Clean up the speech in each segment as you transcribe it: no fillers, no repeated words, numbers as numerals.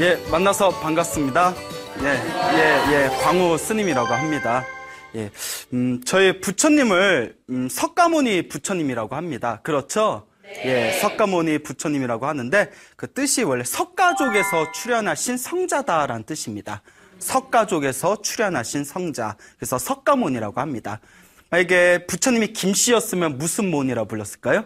예, 만나서 반갑습니다. 광우 스님이라고 합니다. 예, 저희 부처님을 석가모니 부처님이라고 합니다. 그렇죠? 예, 석가모니 부처님이라고 하는데 그 뜻이 원래 석가족에서 출현하신 성자다라는 뜻입니다. 석가족에서 출현하신 성자. 그래서 석가모니라고 합니다. 만약에 부처님이 김씨였으면 무슨 모니라고 불렀을까요?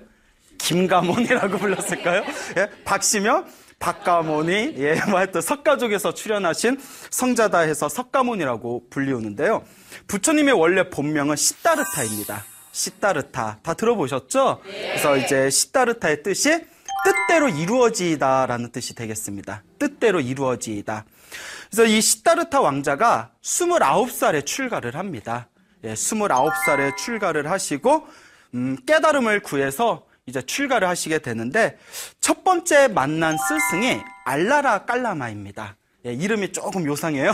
김가모니라고 불렀을까요? 예, 박씨면 박가모니, 예, 하여튼 석가족에서 출현하신 성자다 해서 석가모니라고 불리우는데요. 부처님의 원래 본명은 시다르타입니다. 시다르타. 다 들어보셨죠? 그래서 이제 시다르타의 뜻이 뜻대로 이루어지다라는 뜻이 되겠습니다. 뜻대로 이루어지다. 그래서 이 시다르타 왕자가 29살에 출가를 합니다. 예, 29살에 출가를 하시고, 깨달음을 구해서 이제 출가를 하시게 되는데, 첫 번째 만난 스승이 알라라 깔라마입니다. 예, 이름이 조금 요상해요.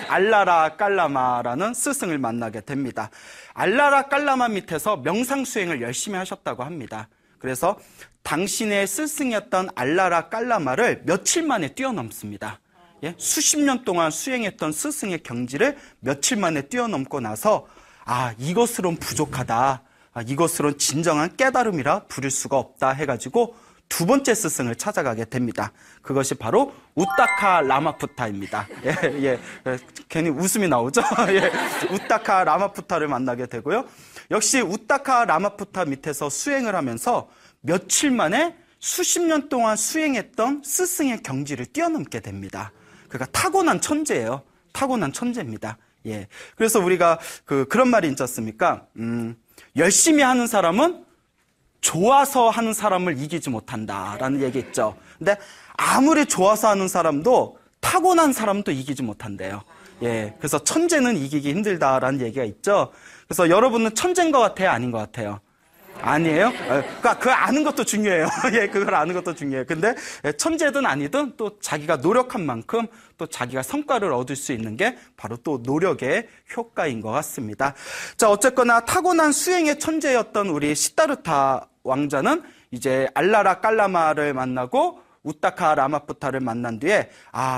알라라 깔라마라는 스승을 만나게 됩니다. 알라라 깔라마 밑에서 명상수행을 열심히 하셨다고 합니다. 그래서 당신의 스승이었던 알라라 깔라마를 며칠 만에 뛰어넘습니다. 예, 수십 년 동안 수행했던 스승의 경지를 며칠 만에 뛰어넘고 나서 이것으론 부족하다. 이것으론 진정한 깨달음이라 부를 수가 없다 해가지고 두 번째 스승을 찾아가게 됩니다. 그것이 바로 우타카 라마푸타입니다. 괜히 웃음이 나오죠? 예, 우타카 라마푸타를 만나게 되고요. 역시 우타카 라마푸타 밑에서 수행을 하면서 며칠 만에 수십 년 동안 수행했던 스승의 경지를 뛰어넘게 됩니다. 그러니까 타고난 천재예요. 타고난 천재입니다. 예. 그래서 우리가 그런 말이 있지 않습니까? 열심히 하는 사람은 좋아서 하는 사람을 이기지 못한다라는 얘기 있죠. 근데 아무리 좋아서 하는 사람도 타고난 사람도 이기지 못한대요. 예. 그래서 천재는 이기기 힘들다라는 얘기가 있죠. 그래서 여러분은 천재인 것 같아요? 아닌 것 같아요? 아니에요? 그러니까 그걸 아는 것도 중요해요. 예, 그걸 아는 것도 중요해요. 근데 천재든 아니든 또 자기가 노력한 만큼 또 자기가 성과를 얻을 수 있는 게 바로 또 노력의 효과인 것 같습니다. 자, 어쨌거나 타고난 수행의 천재였던 우리 시다르타 왕자는 이제 알라라 깔라마를 만나고 우타카 라마푸타를 만난 뒤에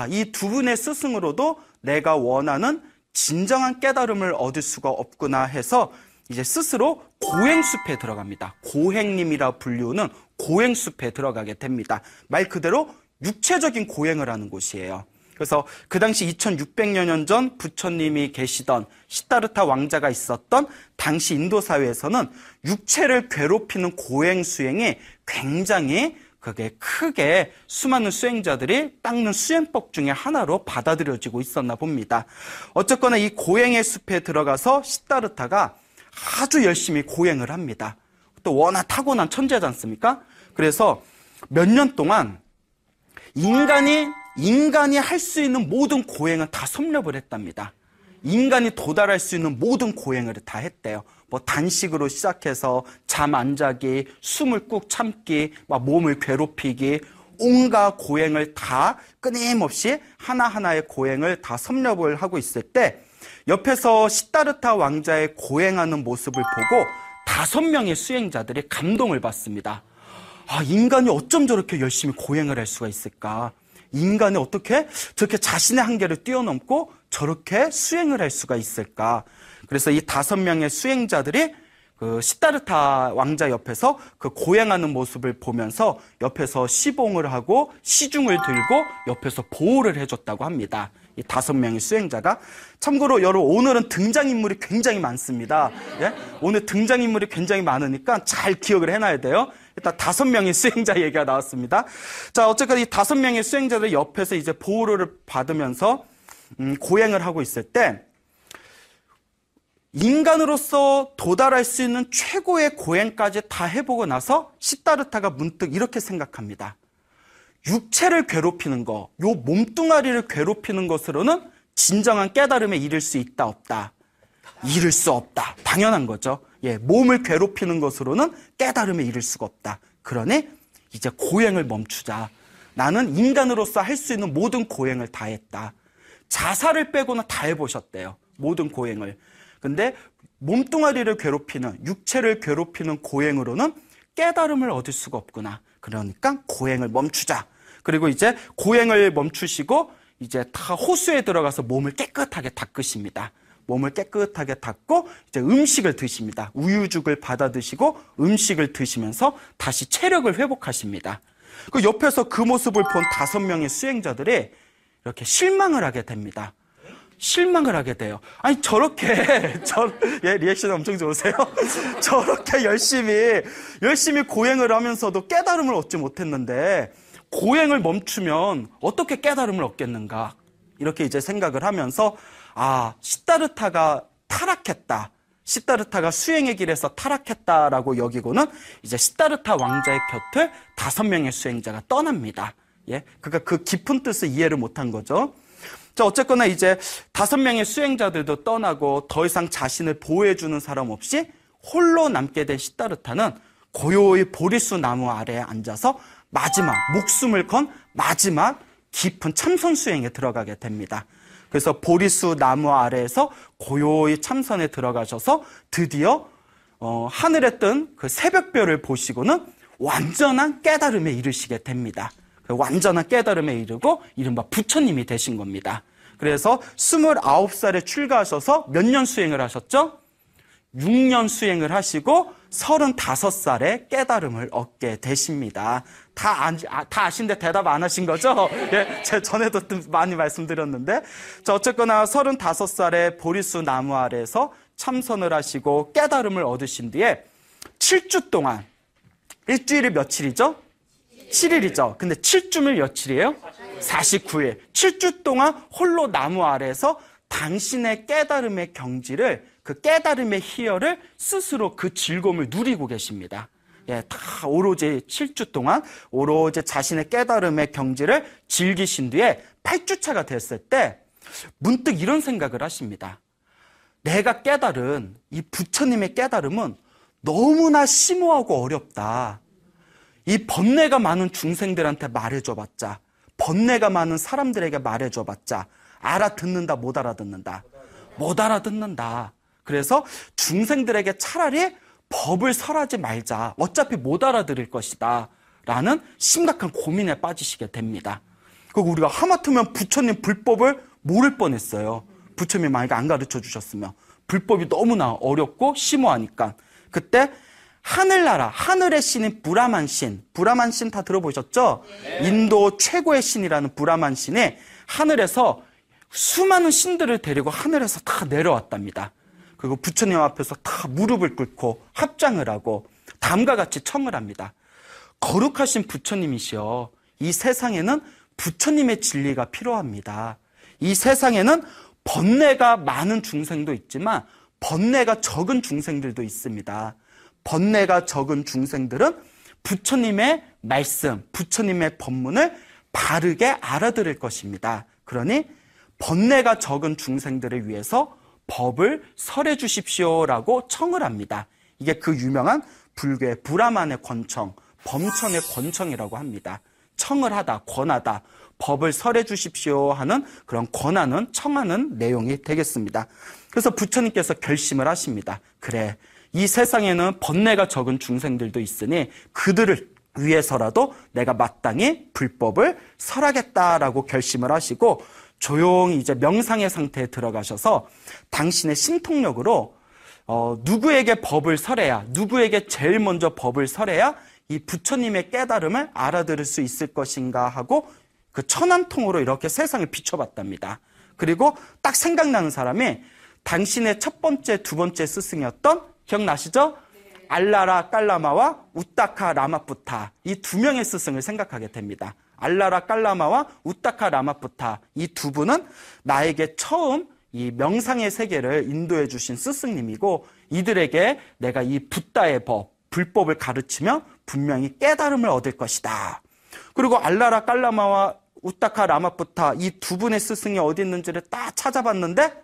이 두 분의 스승으로도 내가 원하는 진정한 깨달음을 얻을 수가 없구나 해서 이제 스스로 고행숲에 들어갑니다. 고행님이라 불리우는 고행숲에 들어가게 됩니다. 말 그대로 육체적인 고행을 하는 곳이에요. 그래서 그 당시 2600여 년 전 부처님이 계시던 시다르타 왕자가 있었던 당시 인도 사회에서는 육체를 괴롭히는 고행 수행이 굉장히 그게 크게 수많은 수행자들이 닦는 수행법 중에 하나로 받아들여지고 있었나 봅니다. 어쨌거나 이 고행의 숲에 들어가서 시다르타가 아주 열심히 고행을 합니다. 또 워낙 타고난 천재지 않습니까? 그래서 몇 년 동안 인간이 할 수 있는 모든 고행은 다 섭렵을 했답니다. 인간이 도달할 수 있는 모든 고행을 다 했대요. 뭐 단식으로 시작해서 잠 안 자기, 숨을 꾹 참기, 막 몸을 괴롭히기, 온갖 고행을 다 끊임없이 하나하나의 고행을 다 섭렵을 하고 있을 때 옆에서 시다르타 왕자의 고행하는 모습을 보고 5명의 수행자들이 감동을 받습니다. 인간이 어쩜 저렇게 열심히 고행을 할 수가 있을까? 인간이 어떻게 저렇게 자신의 한계를 뛰어넘고 저렇게 수행을 할 수가 있을까? 그래서 이 5명의 수행자들이 그 시다르타 왕자 옆에서 그 고행하는 모습을 보면서 옆에서 시봉을 하고 시중을 들고 옆에서 보호를 해줬다고 합니다. 이 5명의 수행자가. 참고로 여러분, 오늘은 등장인물이 굉장히 많습니다. 예? 오늘 등장인물이 굉장히 많으니까 잘 기억을 해놔야 돼요. 일단 5명의 수행자 얘기가 나왔습니다. 자, 어쨌든 이 5명의 수행자들 옆에서 이제 보호를 받으면서 고행을 하고 있을 때 인간으로서 도달할 수 있는 최고의 고행까지 다 해보고 나서 시다르타가 문득 이렇게 생각합니다. 육체를 괴롭히는 거, 요 몸뚱아리를 괴롭히는 것으로는 진정한 깨달음에 이를 수 있다, 없다? 이를 수 없다. 당연한 거죠. 예, 몸을 괴롭히는 것으로는 깨달음에 이를 수가 없다. 그러니 이제 고행을 멈추자. 나는 인간으로서 할 수 있는 모든 고행을 다 했다. 자살을 빼고는 다 해보셨대요. 모든 고행을. 근데 몸뚱아리를 괴롭히는, 육체를 괴롭히는 고행으로는 깨달음을 얻을 수가 없구나. 그러니까 고행을 멈추자. 그리고 이제 고행을 멈추시고 이제 다 호수에 들어가서 몸을 깨끗하게 닦으십니다. 몸을 깨끗하게 닦고 이제 음식을 드십니다. 우유죽을 받아 드시고 음식을 드시면서 다시 체력을 회복하십니다. 그 옆에서 그 모습을 본 5명의 수행자들이 이렇게 실망을 하게 됩니다. 실망을 하게 돼요. 아니 저렇게 예, 리액션 엄청 좋으세요? 저렇게 열심히 고행을 하면서도 깨달음을 얻지 못했는데 고행을 멈추면 어떻게 깨달음을 얻겠는가? 이렇게 이제 생각을 하면서 시다르타가 타락했다. 시다르타가 수행의 길에서 타락했다라고 여기고는 이제 시다르타 왕자의 곁을 5명의 수행자가 떠납니다. 예, 그러니까 그 깊은 뜻을 이해를 못한 거죠. 자, 어쨌거나 이제 5명의 수행자들도 떠나고 더 이상 자신을 보호해주는 사람 없이 홀로 남게 된 시다르타는 고요히 보리수 나무 아래에 앉아서 목숨을 건 마지막 깊은 참선 수행에 들어가게 됩니다. 그래서 보리수 나무 아래에서 고요히 참선에 들어가셔서 드디어 하늘에 뜬 그 새벽별을 보시고는 완전한 깨달음에 이르시게 됩니다. 그 완전한 깨달음에 이르고 이른바 부처님이 되신 겁니다. 그래서 29살에 출가하셔서 몇 년 수행을 하셨죠? 6년 수행을 하시고 35살에 깨달음을 얻게 되십니다. 다 아신데 대답 안 하신 거죠? 예, 제가 전에도 많이 말씀드렸는데. 자, 어쨌거나 35살에 보리수 나무 아래에서 참선을 하시고 깨달음을 얻으신 뒤에 7주 동안, 일주일이 며칠이죠? 7일이죠. 근데 7주면 며칠이에요? 49일. 7주 동안 홀로 나무 아래에서 당신의 깨달음의 경지를, 그 깨달음의 희열을 스스로 그 즐거움을 누리고 계십니다. 예, 다 오로지 7주 동안 오로지 자신의 깨달음의 경지를 즐기신 뒤에 8주차가 됐을 때 문득 이런 생각을 하십니다. 내가 깨달은 이 부처님의 깨달음은 너무나 심오하고 어렵다. 이 번뇌가 많은 중생들한테 말해줘봤자, 번뇌가 많은 사람들에게 말해줘봤자 알아듣는다, 못 알아듣는다? 못 알아듣는다. 그래서 중생들에게 차라리 법을 설하지 말자. 어차피 못 알아들을 것이다. 라는 심각한 고민에 빠지시게 됩니다. 그리고 우리가 하마터면 부처님 불법을 모를 뻔했어요. 부처님이 만약에 안 가르쳐 주셨으면. 불법이 너무나 어렵고 심오하니까. 그때 하늘나라, 하늘의 신인 브라만 신 다 들어보셨죠? 네. 인도 최고의 신이라는 브라만 신이 하늘에서 수많은 신들을 데리고 하늘에서 다 내려왔답니다. 그리고 부처님 앞에서 다 무릎을 꿇고 합장을 하고 다음과 같이 청을 합니다. 거룩하신 부처님이시여, 이 세상에는 부처님의 진리가 필요합니다. 이 세상에는 번뇌가 많은 중생도 있지만 번뇌가 적은 중생들도 있습니다. 번뇌가 적은 중생들은 부처님의 말씀, 부처님의 법문을 바르게 알아들을 것입니다. 그러니 번뇌가 적은 중생들을 위해서 법을 설해 주십시오라고 청을 합니다. 이게 그 유명한 불교의 브라만의 권청, 범천의 권청이라고 합니다. 청을 하다, 권하다, 법을 설해 주십시오 하는 그런 권하는, 청하는 내용이 되겠습니다. 그래서 부처님께서 결심을 하십니다. 그래, 이 세상에는 번뇌가 적은 중생들도 있으니 그들을 위해서라도 내가 마땅히 불법을 설하겠다라고 결심을 하시고 조용히 이제 명상의 상태에 들어가셔서 당신의 신통력으로 누구에게 법을 설해야, 누구에게 제일 먼저 법을 설해야 이 부처님의 깨달음을 알아들을 수 있을 것인가 하고 그 천안통으로 이렇게 세상을 비춰봤답니다. 그리고 딱 생각나는 사람이 당신의 첫 번째, 두 번째 스승이었던, 기억나시죠? 알라라 깔라마와 우타카 라마푸타, 이 2명의 스승을 생각하게 됩니다. 알라라 깔라마와 우타카 라마푸타, 이 2분은 나에게 처음 이 명상의 세계를 인도해 주신 스승님이고 이들에게 내가 이 붓다의 법, 불법을 가르치면 분명히 깨달음을 얻을 것이다. 그리고 알라라 깔라마와 우타카 라마푸타, 이 2분의 스승이 어디 있는지를 딱 찾아봤는데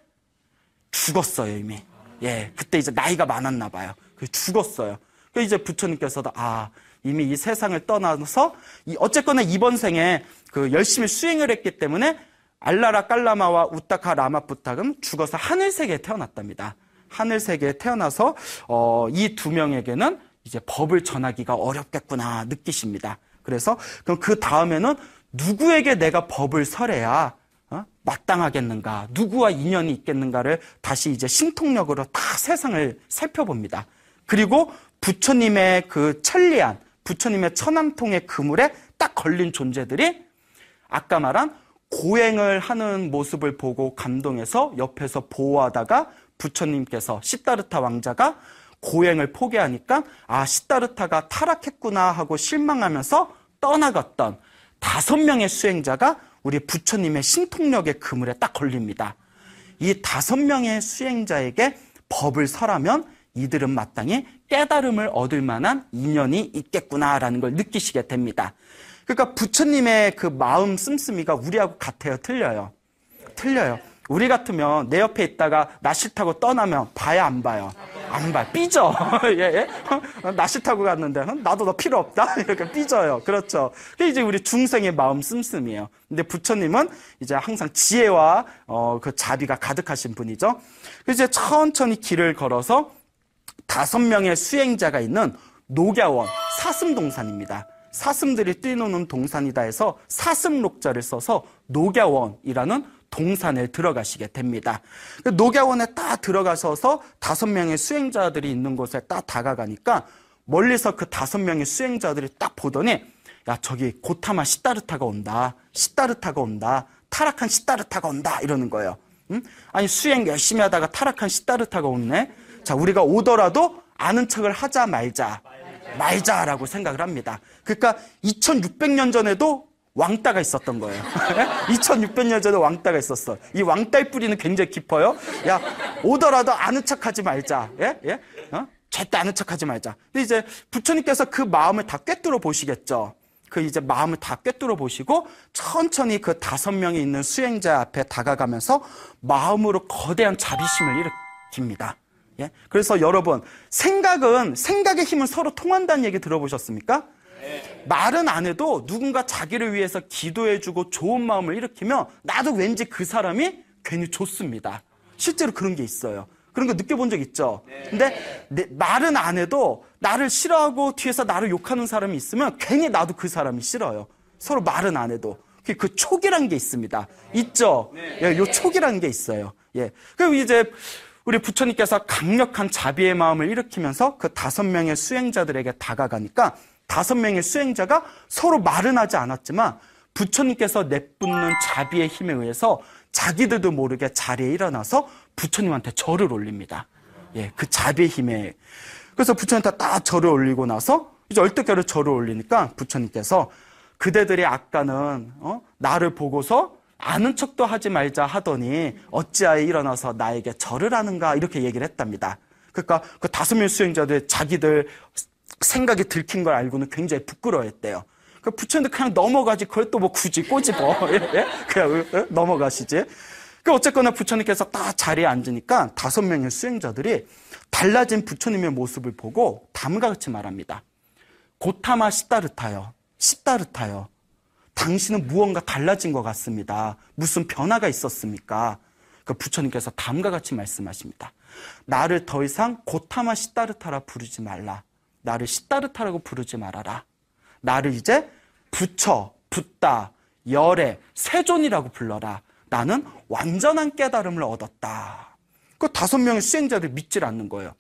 죽었어요, 이미. 예, 그때 이제 나이가 많았나 봐요. 죽었어요. 이제 부처님께서도 이미 이 세상을 떠나서 어쨌거나 이번 생에 그 열심히 수행을 했기 때문에 알라라 깔라마와 우타카 라마푸타는 죽어서 하늘세계에 태어났답니다. 하늘세계에 태어나서 이 2명에게는 이제 법을 전하기가 어렵겠구나 느끼십니다. 그래서 그럼 그 다음에는 누구에게 내가 법을 설해야 마땅하겠는가, 누구와 인연이 있겠는가를 다시 이제 신통력으로 다 세상을 살펴봅니다. 그리고 부처님의 그 천리안, 부처님의 천안통의 그물에 딱 걸린 존재들이 아까 말한 고행을 하는 모습을 보고 감동해서 옆에서 보호하다가 부처님께서 시다르타 왕자가 고행을 포기하니까 아, 시다르타가 타락했구나 하고 실망하면서 떠나갔던 5명의 수행자가 우리 부처님의 신통력의 그물에 딱 걸립니다. 이 5명의 수행자에게 법을 설하면 이들은 마땅히 깨달음을 얻을 만한 인연이 있겠구나라는 걸 느끼시게 됩니다. 그러니까 부처님의 그 마음 씀씀이가 우리하고 같아요? 틀려요? 틀려요. 우리 같으면 내 옆에 있다가 나 싫다고 떠나면 봐야 안 봐요? 안 봐요. 삐져. 예, 예? 나 싫다고 갔는데 나도 너 필요 없다? 이렇게 삐져요. 그렇죠. 그게 이제 우리 중생의 마음 씀씀이에요. 근데 부처님은 이제 항상 지혜와 그 자비가 가득하신 분이죠. 그래서 이제 천천히 길을 걸어서 5명의 수행자가 있는 녹야원 사슴동산입니다. 사슴들이 뛰노는 동산이다 해서 사슴록자를 써서 녹야원이라는 동산에 들어가시게 됩니다. 녹야원에 딱 들어가셔서 5명의 수행자들이 있는 곳에 딱 다가가니까 멀리서 그 5명의 수행자들이 딱 보더니 야, 저기 고타마 시다르타가 온다. 시다르타가 온다. 타락한 시다르타가 온다. 이러는 거예요. 아니 수행 열심히 하다가 타락한 시다르타가 오네. 자, 우리가 오더라도 아는 척을 하자 말자라고 생각을 합니다. 그러니까 2600년 전에도 왕따가 있었던 거예요. 2600년 전에 왕따가 있었어. 이 왕따의 뿌리는 굉장히 깊어요. 야, 오더라도 아는 척하지 말자. 예? 예? 절대 아는 척하지 말자. 근데 이제 부처님께서 그 마음을 다 꿰뚫어 보시겠죠. 그 이제 마음을 다 꿰뚫어 보시고 천천히 그 5명이 있는 수행자 앞에 다가가면서 마음으로 거대한 자비심을 일으킵니다. 예? 그래서 여러분, 생각의 힘은 서로 통한다는 얘기 들어보셨습니까? 말은 안 해도 누군가 자기를 위해서 기도해주고 좋은 마음을 일으키면 나도 왠지 그 사람이 괜히 좋습니다. 실제로 그런 게 있어요. 그런 거 느껴본 적 있죠? 근데 말은 안 해도 나를 싫어하고 뒤에서 나를 욕하는 사람이 있으면 괜히 나도 그 사람이 싫어요. 서로 말은 안 해도. 그 촉이라는 게 있습니다. 있죠? 예, 요 촉이라는 게 있어요. 예. 그리고 이제 우리 부처님께서 강력한 자비의 마음을 일으키면서 그 5명의 수행자들에게 다가가니까 5명의 수행자가 서로 말은 하지 않았지만 부처님께서 내뿜는 자비의 힘에 의해서 자기들도 모르게 자리에 일어나서 부처님한테 절을 올립니다. 예, 그 자비의 힘에. 그래서 부처님한테 딱 절을 올리고 나서 이제 얼떨결에 절을 올리니까 부처님께서 그대들이 아까는 나를 보고서 아는 척도 하지 말자 하더니 어찌하여 일어나서 나에게 절을 하는가 이렇게 얘기를 했답니다. 그러니까 그 5명의 수행자들 자기들 생각이 들킨 걸 알고는 굉장히 부끄러워했대요. 그 부처님도 그냥 넘어가지 그걸 또 뭐 굳이 꼬집어. 예? 그냥 넘어가시지. 그 어쨌거나 부처님께서 딱 자리에 앉으니까 5명의 수행자들이 달라진 부처님의 모습을 보고 다음과 같이 말합니다. 고타마 시다르타요. 시다르타요. 당신은 무언가 달라진 것 같습니다. 무슨 변화가 있었습니까? 그 부처님께서 다음과 같이 말씀하십니다. 나를 더 이상 고타마 시다르타라 부르지 말라. 나를 시다르타라고 부르지 말아라. 나를 이제 부처, 붓다, 열애, 세존이라고 불러라. 나는 완전한 깨달음을 얻었다. 그 5명의 수행자들이 믿질 않는 거예요.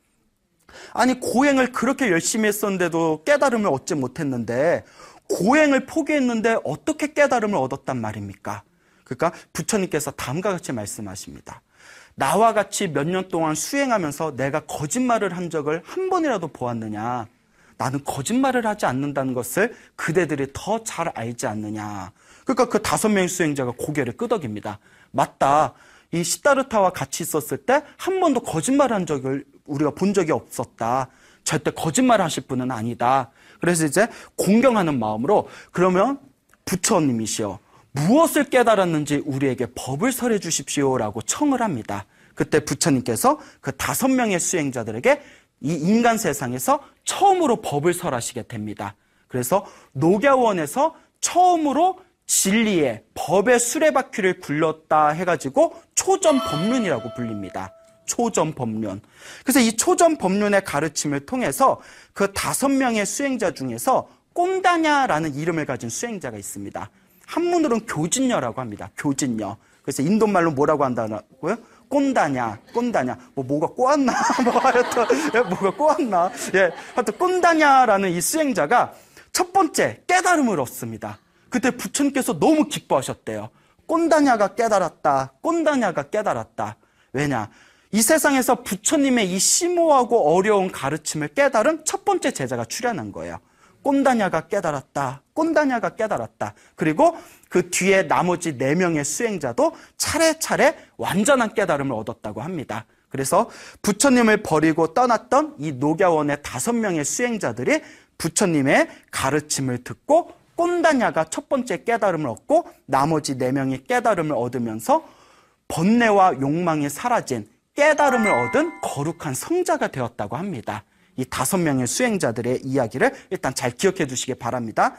아니 고행을 그렇게 열심히 했었는데도 깨달음을 얻지 못했는데 고행을 포기했는데 어떻게 깨달음을 얻었단 말입니까? 그러니까 부처님께서 다음과 같이 말씀하십니다. 나와 같이 몇 년 동안 수행하면서 내가 거짓말을 한 적을 한 번이라도 보았느냐? 나는 거짓말을 하지 않는다는 것을 그대들이 더 잘 알지 않느냐? 그러니까 그 5명의 수행자가 고개를 끄덕입니다. 맞다. 이 시다르타와 같이 있었을 때 한 번도 거짓말한 적을 우리가 본 적이 없었다. 절대 거짓말 하실 분은 아니다. 그래서 이제 공경하는 마음으로 그러면 부처님이시여 무엇을 깨달았는지 우리에게 법을 설해 주십시오라고 청을 합니다. 그때 부처님께서 그 5명의 수행자들에게 이 인간 세상에서 처음으로 법을 설하시게 됩니다. 그래서 녹야원에서 처음으로 진리의 법의 수레바퀴를 굴렸다 해가지고 초전법륜이라고 불립니다. 초전법륜. 그래서 이 초전법륜의 가르침을 통해서 그 5명의 수행자 중에서 꼼다냐라는 이름을 가진 수행자가 있습니다. 한문으로는 교진녀라고 합니다. 교진녀. 그래서 인도말로 뭐라고 한다고요? 꼰다냐, 꼰다냐. 뭐가 꼬았나? 하여튼, 뭐가 꼬았나? 하여튼, 꼰다냐라는 이 수행자가 첫 번째 깨달음을 얻습니다. 그때 부처님께서 너무 기뻐하셨대요. 꼰다냐가 깨달았다. 꼰다냐가 깨달았다. 왜냐? 이 세상에서 부처님의 이 심오하고 어려운 가르침을 깨달은 첫 번째 제자가 출현한 거예요. 꼰다냐가 깨달았다. 꼰다냐가 깨달았다. 그리고 그 뒤에 나머지 4명의 수행자도 차례차례 완전한 깨달음을 얻었다고 합니다. 그래서 부처님을 버리고 떠났던 이 녹야원의 5명의 수행자들이 부처님의 가르침을 듣고 꼰다냐가 첫 번째 깨달음을 얻고 나머지 4명이 깨달음을 얻으면서 번뇌와 욕망이 사라진 깨달음을 얻은 거룩한 성자가 되었다고 합니다. 이 5명의 수행자들의 이야기를 일단 잘 기억해 두시기 바랍니다.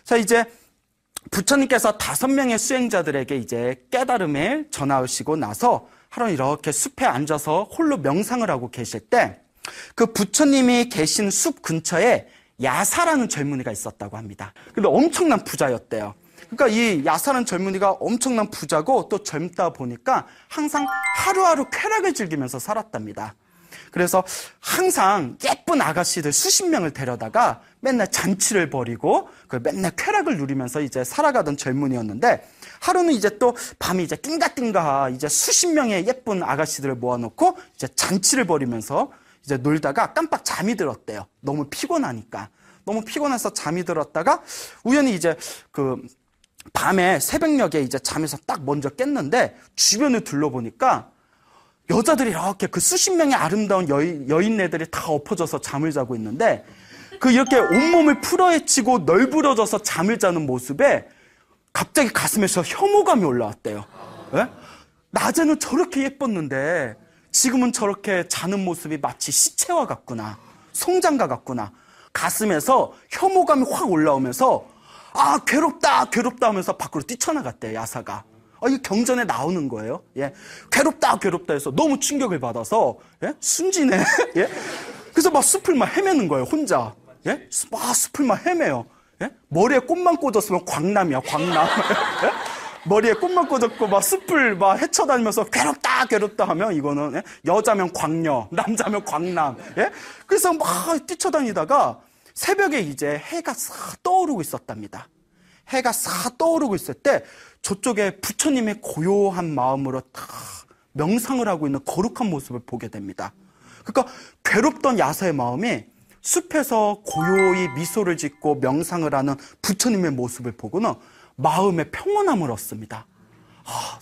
자, 이제 부처님께서 5명의 수행자들에게 이제 깨달음을 전하시고 나서 하루 이렇게 숲에 앉아서 홀로 명상을 하고 계실 때 그 부처님이 계신 숲 근처에 야사라는 젊은이가 있었다고 합니다. 근데 엄청난 부자였대요. 그러니까 이 야사라는 젊은이가 엄청난 부자고 또 젊다 보니까 항상 하루하루 쾌락을 즐기면서 살았답니다. 그래서 항상 예쁜 아가씨들 수십 명을 데려다가 맨날 잔치를 벌이고 맨날 쾌락을 누리면서 이제 살아가던 젊은이였는데 하루는 이제 또 밤이 이제 띵가띵가 이제 수십 명의 예쁜 아가씨들을 모아놓고 이제 잔치를 벌이면서 이제 놀다가 깜빡 잠이 들었대요. 너무 피곤하니까. 너무 피곤해서 잠이 들었다가 우연히 이제 그 밤에 새벽녘에 이제 잠에서 딱 먼저 깼는데 주변을 둘러보니까 여자들이 이렇게 그 수십 명의 아름다운 여인네들이 다 엎어져서 잠을 자고 있는데 그 이렇게 온몸을 풀어헤치고 널브러져서 잠을 자는 모습에 갑자기 가슴에서 혐오감이 올라왔대요. 네? 낮에는 저렇게 예뻤는데 지금은 저렇게 자는 모습이 마치 시체와 같구나. 송장과 같구나. 가슴에서 혐오감이 확 올라오면서 아 괴롭다 괴롭다 하면서 밖으로 뛰쳐나갔대요. 야사가. 이 경전에 나오는 거예요. 괴롭다 괴롭다 해서 너무 충격을 받아서 순진해. 그래서 막 숲을 막 헤매는 거예요. 혼자. 막 숲을 막 헤매요. 머리에 꽃만 꽂았으면 광남이야. 광남. 머리에 꽃만 꽂았고 막 숲을 막 헤쳐다니면서 괴롭다 괴롭다 하면 이거는 여자면 광녀, 남자면 광남. 그래서 막 뛰쳐다니다가 새벽에 이제 해가 싹 떠오르고 있었답니다. 해가 싹 떠오르고 있을 때 저쪽에 부처님의 고요한 마음으로 다 명상을 하고 있는 거룩한 모습을 보게 됩니다. 그러니까 괴롭던 야사의 마음이 숲에서 고요히 미소를 짓고 명상을 하는 부처님의 모습을 보고는 마음의 평온함을 얻습니다.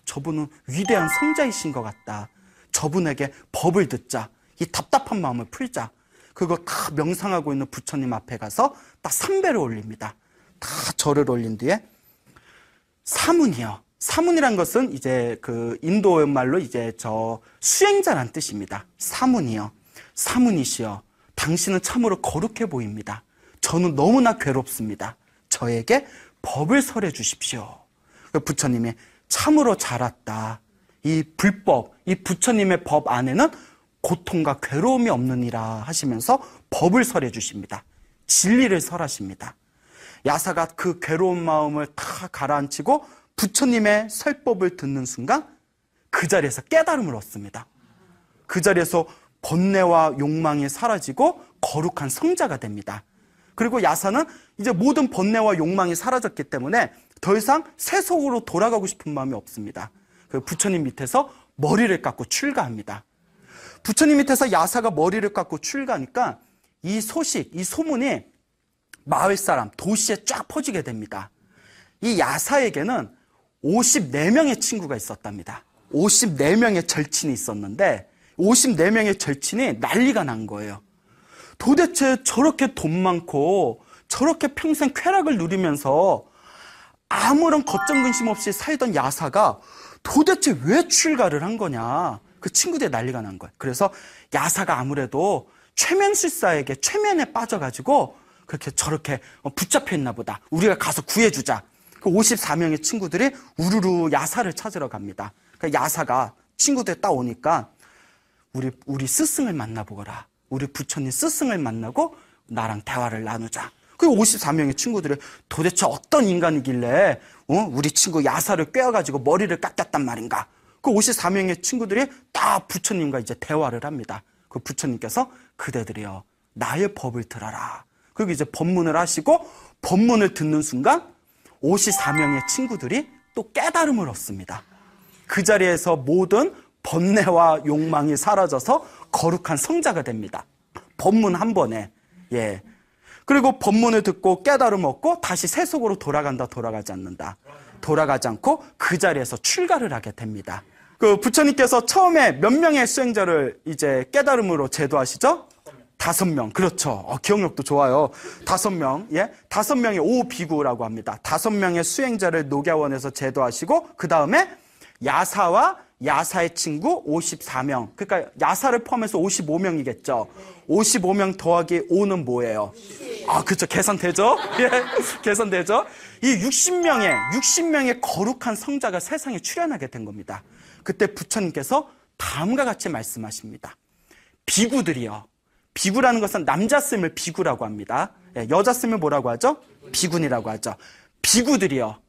저분은 위대한 성자이신 것 같다. 저분에게 법을 듣자. 이 답답한 마음을 풀자. 그거 다 명상하고 있는 부처님 앞에 가서 딱 삼배를 올립니다. 다 절을 올린 뒤에 사문이요. 사문이란 것은 이제 그 인도 말로 이제 저 수행자란 뜻입니다. 사문이요. 사문이시여. 당신은 참으로 거룩해 보입니다. 저는 너무나 괴롭습니다. 저에게 법을 설해 주십시오. 부처님이 참으로 잘 왔다. 이 불법, 이 부처님의 법 안에는 고통과 괴로움이 없느니라 하시면서 법을 설해 주십니다. 진리를 설하십니다. 야사가 그 괴로운 마음을 다 가라앉히고 부처님의 설법을 듣는 순간 그 자리에서 깨달음을 얻습니다. 그 자리에서 번뇌와 욕망이 사라지고 거룩한 성자가 됩니다. 그리고 야사는 이제 모든 번뇌와 욕망이 사라졌기 때문에 더 이상 세속으로 돌아가고 싶은 마음이 없습니다. 그 부처님 밑에서 머리를 깎고 출가합니다. 부처님 밑에서 야사가 머리를 깎고 출가하니까 이 소식, 이 소문이 마을 사람, 도시에 쫙 퍼지게 됩니다. 이 야사에게는 54명의 친구가 있었답니다. 54명의 절친이 있었는데 54명의 절친이 난리가 난 거예요. 도대체 저렇게 돈 많고 저렇게 평생 쾌락을 누리면서 아무런 걱정 근심 없이 살던 야사가 도대체 왜 출가를 한 거냐. 그 친구들이 난리가 난 거예요. 그래서 야사가 아무래도 최면술사에게 최면에 빠져가지고 그렇게 저렇게 붙잡혀 있나 보다. 우리가 가서 구해주자. 그 54명의 친구들이 우르르 야사를 찾으러 갑니다. 그러니까 야사가 친구들 딱 오니까 우리 스승을 만나보거라. 우리 부처님 스승을 만나고 나랑 대화를 나누자. 그 그 54명의 친구들이 도대체 어떤 인간이길래 우리 친구 야사를 꿰어가지고 머리를 깎았단 말인가. 그 54명의 친구들이 다 부처님과 이제 대화를 합니다. 그 부처님께서 그대들이여 나의 법을 들어라. 그리고 이제 법문을 하시고 법문을 듣는 순간 54명의 친구들이 또 깨달음을 얻습니다. 그 자리에서 모든 번뇌와 욕망이 사라져서 거룩한 성자가 됩니다. 법문 한 번에. 예. 그리고 법문을 듣고 깨달음 얻고 다시 세속으로 돌아간다, 돌아가지 않는다. 돌아가지 않고 그 자리에서 출가를 하게 됩니다. 그 부처님께서 처음에 몇 명의 수행자를 이제 깨달음으로 제도하시죠? 5명. 그렇죠. 기억력도 좋아요. 5명. 예. 5명의 오비구라고 합니다. 5명의 수행자를 녹야원에서 제도하시고, 그 다음에 야사와 야사의 친구 54명. 그러니까 야사를 포함해서 55명이겠죠. 55명 더하기 5는 뭐예요? 그렇죠. 계산되죠? 예. 계산되죠? 이 60명의 거룩한 성자가 세상에 출현하게 된 겁니다. 그때 부처님께서 다음과 같이 말씀하십니다. 비구들이요. 비구라는 것은 남자 쓰면 비구라고 합니다. 예, 여자 쓰면 뭐라고 하죠? 비군이라고 하죠. 비구들이여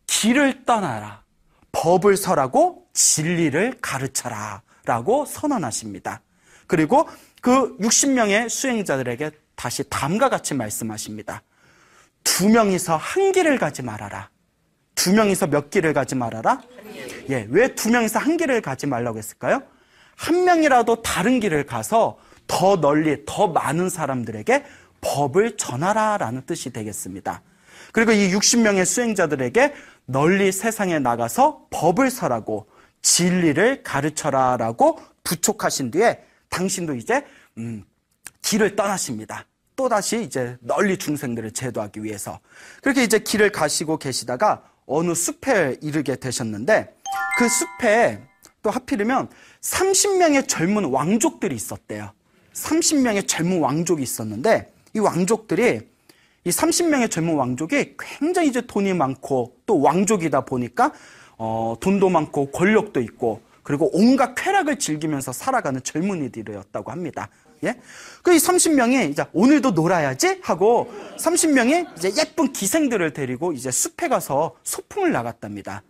길을 떠나라. 법을 설하고 진리를 가르쳐라. 라고 선언하십니다. 그리고 그 60명의 수행자들에게 다시 다음과 같이 말씀하십니다. 2명이서 한 길을 가지 말아라. 2명이서 몇 길을 가지 말아라? 예, 왜 2명이서 한 길을 가지 말라고 했을까요? 한 명이라도 다른 길을 가서 더 널리 더 많은 사람들에게 법을 전하라라는 뜻이 되겠습니다. 그리고 이 60명의 수행자들에게 널리 세상에 나가서 법을 설하고 진리를 가르쳐라라고 부촉하신 뒤에 당신도 이제 길을 떠나십니다. 또다시 이제 널리 중생들을 제도하기 위해서. 그렇게 이제 길을 가시고 계시다가 어느 숲에 이르게 되셨는데 그 숲에 또 하필이면 30명의 젊은 왕족들이 있었대요. 30명의 젊은 왕족이 있었는데 이 왕족들이 이 30명의 젊은 왕족이 굉장히 이제 돈이 많고 또 왕족이다 보니까 돈도 많고 권력도 있고 그리고 온갖 쾌락을 즐기면서 살아가는 젊은이들이었다고 합니다. 예? 그 이 30명이 이제 오늘도 놀아야지 하고 30명이 이제 예쁜 기생들을 데리고 이제 숲에 가서 소풍을 나갔답니다.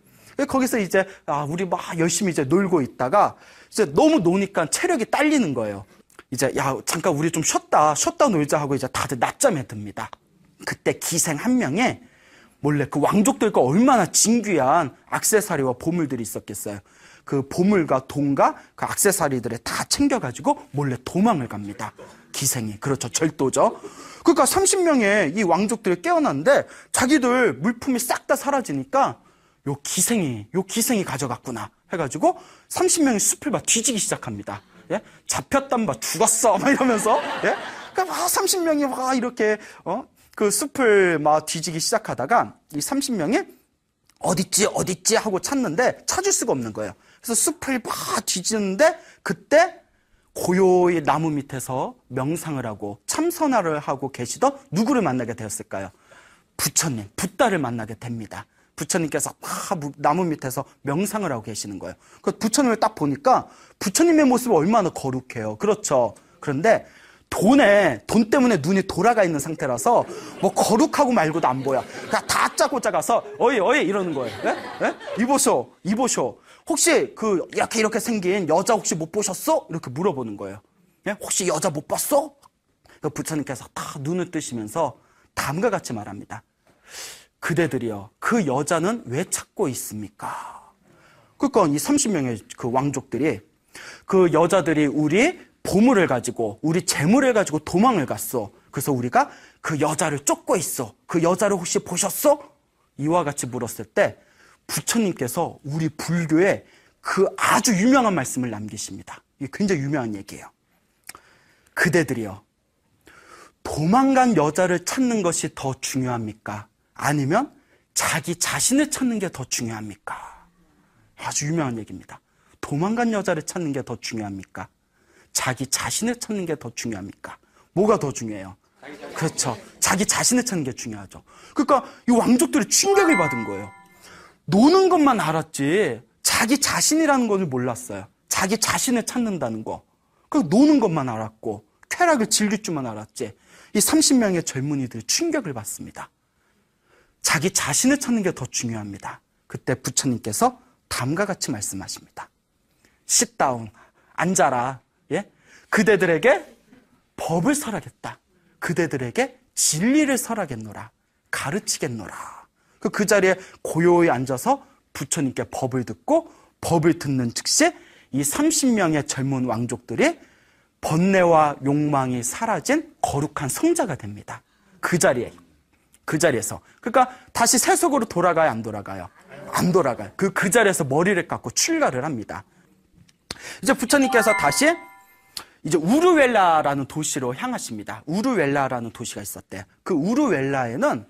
거기서 이제 우리 막 열심히 이제 놀고 있다가 이제 너무 노니까 체력이 딸리는 거예요. 이제 잠깐 우리 좀 쉬었다 놀자 하고 이제 다들 낮잠에 듭니다. 그때 기생 한 명에 몰래 그 왕족들과 얼마나 진귀한 액세서리와 보물들이 있었겠어요. 그 보물과 돈과 그 액세서리들을 다 챙겨가지고 몰래 도망을 갑니다. 기생이. 그렇죠. 절도죠. 그러니까 30명의 이 왕족들이 깨어났는데 자기들 물품이 싹 다 사라지니까 요 기생이 가져갔구나 해가지고 30명이 숲을 막 뒤지기 시작합니다. 예? 잡혔단 막 죽었어 막 이러면서 예? 그러니까 30명이 막 이렇게 그 숲을 막 뒤지기 시작하다가 이 30명이 어딨지 하고 찾는데 찾을 수가 없는 거예요. 그래서 숲을 막 뒤지는데 그때 고요히 나무 밑에서 명상을 하고 참선화를 하고 계시던 누구를 만나게 되었을까요? 부처님, 붓다를 만나게 됩니다. 부처님께서 막 나무 밑에서 명상을 하고 계시는 거예요. 그 부처님을 딱 보니까 부처님의 모습이 얼마나 거룩해요. 그렇죠. 그런데 돈 때문에 눈이 돌아가 있는 상태라서 뭐 거룩하고 말고도 안 보여. 그냥 다짜고짜 가서 어이 이러는 거예요. 예? 예? 이보쇼. 혹시 그 이렇게 생긴 여자 혹시 못 보셨어? 이렇게 물어보는 거예요. 예? 혹시 여자 못 봤어? 부처님께서 다 눈을 뜨시면서 다음과 같이 말합니다. 그대들이요. 그 여자는 왜 찾고 있습니까? 그러니까 이 30명의 그 왕족들이 그 여자들이 우리 보물을 가지고 우리 재물을 가지고 도망을 갔어. 그래서 우리가 그 여자를 쫓고 있어. 그 여자를 혹시 보셨어? 이와 같이 물었을 때 부처님께서 우리 불교에 그 아주 유명한 말씀을 남기십니다. 이게 굉장히 유명한 얘기예요. 그대들이요. 도망간 여자를 찾는 것이 더 중요합니까? 아니면 자기 자신을 찾는 게 더 중요합니까? 아주 유명한 얘기입니다. 도망간 여자를 찾는 게 더 중요합니까? 자기 자신을 찾는 게 더 중요합니까? 뭐가 더 중요해요? 그렇죠. 자기 자신을 찾는 게 중요하죠. 그러니까 이 왕족들이 충격을 받은 거예요. 노는 것만 알았지 자기 자신이라는 것을 몰랐어요. 자기 자신을 찾는다는 거. 그 노는 것만 알았고 쾌락을 즐길 줄만 알았지. 이 30명의 젊은이들이 충격을 받습니다. 자기 자신을 찾는 게 더 중요합니다. 그때 부처님께서 다음과 같이 말씀하십니다. Sit down, 앉아라. 예? 그대들에게 법을 설하겠다. 그대들에게 진리를 설하겠노라. 가르치겠노라. 그 자리에 고요히 앉아서 부처님께 법을 듣고 법을 듣는 즉시 이 30명의 젊은 왕족들이 번뇌와 욕망이 사라진 거룩한 성자가 됩니다. 그 자리에서. 그러니까 다시 세속으로 돌아가요, 안 돌아가요? 안 돌아가요. 그 자리에서 머리를 깎고 출가를 합니다. 이제 부처님께서 다시 이제 우르웰라라는 도시로 향하십니다. 우르웰라라는 도시가 있었대요. 그 우르웰라에는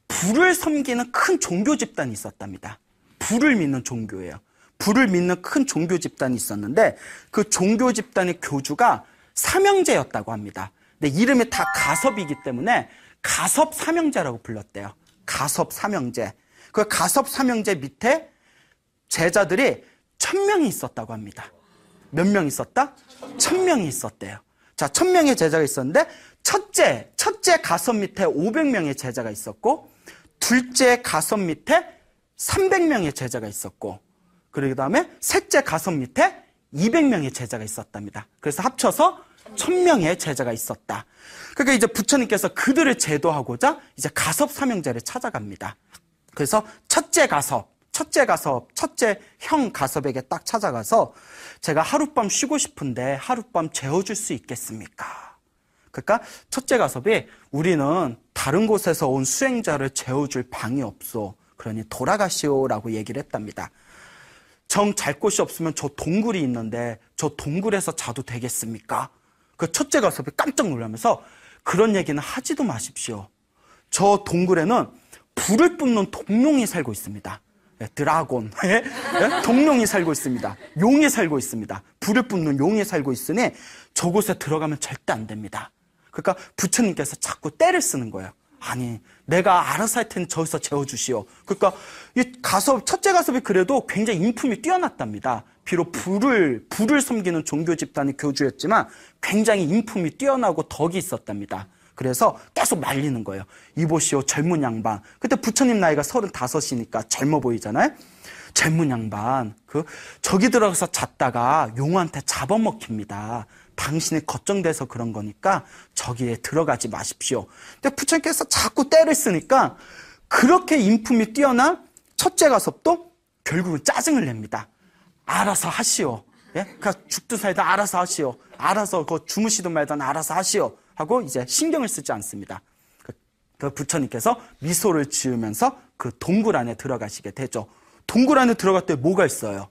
불을 섬기는 큰 종교 집단이 있었답니다. 불을 믿는 종교예요. 불을 믿는 큰 종교 집단이 있었는데 그 종교 집단의 교주가 삼형제였다고 합니다. 근데 이름이 다 가섭이기 때문에 가섭 삼형제라고 불렀대요. 가섭 삼형제. 그 가섭 삼형제 밑에 제자들이 1000명이 있었다고 합니다. 몇 명 있었다? 1000명이 있었대요. 자, 1000명의 제자가 있었는데 첫째 가섭 밑에 500명의 제자가 있었고 둘째 가섭 밑에 300명의 제자가 있었고 그 다음에 셋째 가섭 밑에 200명의 제자가 있었답니다. 그래서 합쳐서 1000명의 제자가 있었다. 그러니까 이제 부처님께서 그들을 제도하고자 이제 가섭 삼형제를 찾아갑니다. 그래서 첫째 형 가섭에게 딱 찾아가서 제가 하룻밤 쉬고 싶은데 하룻밤 재워줄 수 있겠습니까? 그러니까 첫째 가섭이 우리는 다른 곳에서 온 수행자를 재워줄 방이 없소. 그러니 돌아가시오라고 얘기를 했답니다. 정 잘 곳이 없으면 저 동굴이 있는데 저 동굴에서 자도 되겠습니까? 그 첫째 가섭이 깜짝 놀라면서 그런 얘기는 하지도 마십시오. 저 동굴에는 불을 뿜는 동룡이 살고 있습니다. 드라곤, 동룡이 살고 있습니다. 용이 살고 있습니다. 불을 뿜는 용이 살고 있으니 저곳에 들어가면 절대 안 됩니다. 그러니까 부처님께서 자꾸 떼를 쓰는 거예요. 아니, 내가 알아서 할 테니 저기서 재워주시오. 그러니까 이 첫째 가섭이 그래도 굉장히 인품이 뛰어났답니다. 비록 불을 섬기는 종교 집단의 교주였지만 굉장히 인품이 뛰어나고 덕이 있었답니다. 그래서 계속 말리는 거예요. 이보시오, 젊은 양반. 그때 부처님 나이가 35이니까 젊어 보이잖아요. 젊은 양반, 저기 들어가서 잤다가 용한테 잡아먹힙니다. 당신이 걱정돼서 그런 거니까 저기에 들어가지 마십시오. 근데 부처님께서 자꾸 떼를 쓰니까 그렇게 인품이 뛰어난 첫째 가섭도 결국은 짜증을 냅니다. 알아서 하시오. 예? 그러니까 죽든 살든 알아서 하시오. 알아서 주무시든 말든 알아서 하시오. 하고 이제 신경을 쓰지 않습니다. 그 부처님께서 미소를 지으면서 그 동굴 안에 들어가시게 되죠. 동굴 안에 들어갈 때 뭐가 있어요?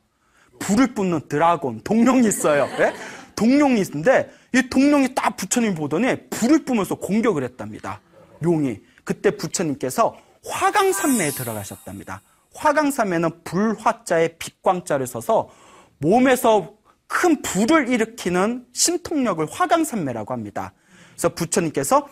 불을 뿜는 드라곤, 동룡이 있어요. 예? 동룡이 있는데 이 동룡이 딱 부처님 보더니 불을 뿜으면서 공격을 했답니다. 용이. 그때 부처님께서 화강산매에 들어가셨답니다. 화강산매는 불화자에 빛광자를 써서 몸에서 큰 불을 일으키는 신통력을 화강산매라고 합니다. 그래서 부처님께서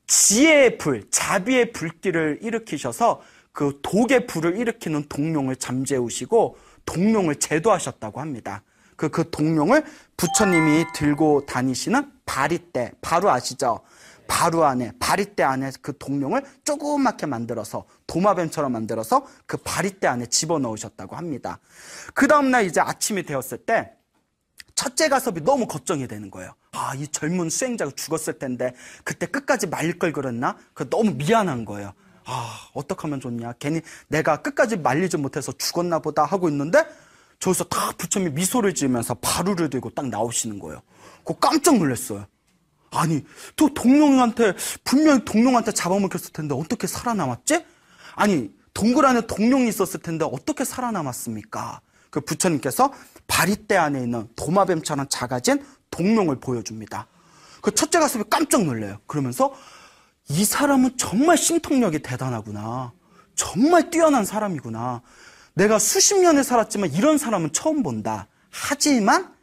지혜의 불, 자비의 불길을 일으키셔서 그 독의 불을 일으키는 동룡을 잠재우시고 동룡을 제도하셨다고 합니다. 그 동룡을 부처님이 들고 다니시는 바리떼, 바루 아시죠? 바리떼 안에 그 동룡을 조그맣게 만들어서 도마뱀처럼 만들어서 그 바리떼 안에 집어넣으셨다고 합니다. 그 다음날 이제 아침이 되었을 때 첫째 가섭이 너무 걱정이 되는 거예요. 아, 이 젊은 수행자가 죽었을 텐데 그때 끝까지 말릴 걸 그랬나? 너무 미안한 거예요. 아, 어떡하면 좋냐? 괜히 내가 끝까지 말리지 못해서 죽었나 보다 하고 있는데 저기서 딱 부처님이 미소를 지으면서 바루를 들고 딱 나오시는 거예요. 그거 깜짝 놀랐어요. 아니, 또 분명히 동룡한테 잡아먹혔을 텐데 어떻게 살아남았지? 아니, 동굴 안에 동룡이 있었을 텐데 어떻게 살아남았습니까? 그 부처님께서 바리떼 안에 있는 도마뱀처럼 작아진 동룡을 보여줍니다. 그 첫째 가섭이 깜짝 놀래요. 그러면서 이 사람은 정말 신통력이 대단하구나. 정말 뛰어난 사람이구나. 내가 수십 년을 살았지만 이런 사람은 처음 본다. 하지만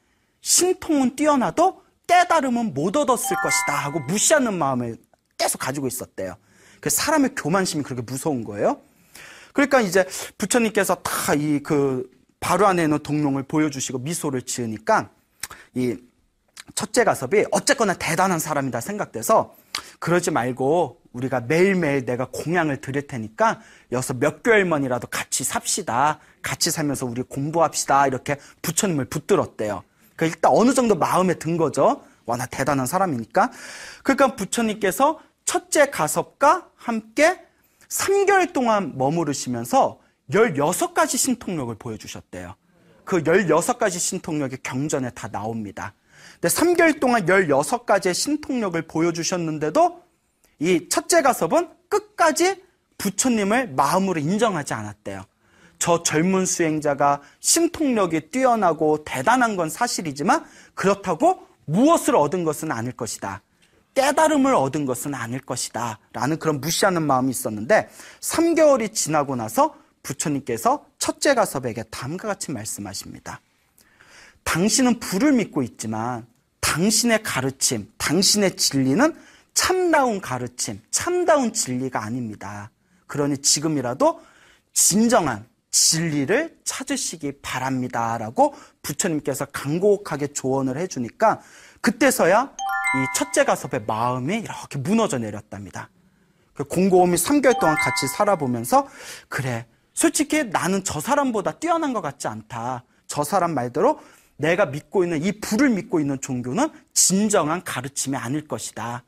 신통은 뛰어나도 깨달음은 못 얻었을 것이다 하고 무시하는 마음을 계속 가지고 있었대요. 그 사람의 교만심이 그렇게 무서운 거예요. 그러니까 이제 부처님께서 다 바로 안에 있는 동룡을 보여주시고 미소를 지으니까 이 첫째 가섭이 어쨌거나 대단한 사람이다 생각돼서 그러지 말고 우리가 매일매일 내가 공양을 드릴 테니까 여기서 몇 개월만이라도 같이 삽시다. 같이 살면서 우리 공부합시다. 이렇게 부처님을 붙들었대요. 그러니까 일단 어느 정도 마음에 든 거죠. 워낙 대단한 사람이니까. 그러니까 부처님께서 첫째 가섭과 함께 3개월 동안 머무르시면서 16가지 신통력을 보여주셨대요. 그 16가지 신통력이 경전에 다 나옵니다. 근데 3개월 동안 16가지의 신통력을 보여주셨는데도 이 첫째 가섭은 끝까지 부처님을 마음으로 인정하지 않았대요. 저 젊은 수행자가 신통력이 뛰어나고 대단한 건 사실이지만 그렇다고 무엇을 얻은 것은 아닐 것이다. 깨달음을 얻은 것은 아닐 것이다. 라는 그런 무시하는 마음이 있었는데 3개월이 지나고 나서 부처님께서 첫째 가섭에게 다음과 같이 말씀하십니다. 당신은 불을 믿고 있지만 당신의 가르침, 당신의 진리는 참다운 가르침, 참다운 진리가 아닙니다. 그러니 지금이라도 진정한 진리를 찾으시기 바랍니다. 라고 부처님께서 간곡하게 조언을 해주니까 그때서야 이 첫째 가섭의 마음이 이렇게 무너져 내렸답니다. 곰곰이 3개월 동안 같이 살아보면서 그래, 솔직히 나는 저 사람보다 뛰어난 것 같지 않다. 저 사람 말대로 내가 믿고 있는 이 불을 믿고 있는 종교는 진정한 가르침이 아닐 것이다.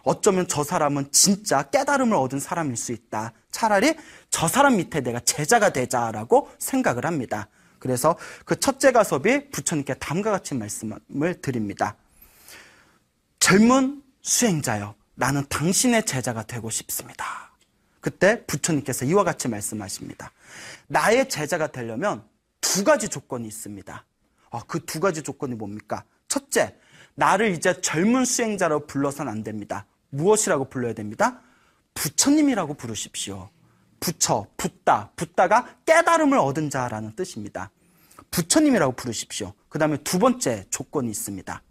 어쩌면 저 사람은 진짜 깨달음을 얻은 사람일 수 있다. 차라리 저 사람 밑에 내가 제자가 되자라고 생각을 합니다. 그래서 그 첫째 가섭이 부처님께 다음과 같이 말씀을 드립니다. 젊은 수행자여, 나는 당신의 제자가 되고 싶습니다. 그때 부처님께서 이와 같이 말씀하십니다. 나의 제자가 되려면 2가지 조건이 있습니다. 그 2가지 조건이 뭡니까? 첫째, 나를 이제 젊은 수행자로 불러서는 안 됩니다. 무엇이라고 불러야 됩니다? 부처님이라고 부르십시오. 부처, 붓다, 붓다가 깨달음을 얻은 자라는 뜻입니다. 부처님이라고 부르십시오. 그 다음에 2번째 조건이 있습니다.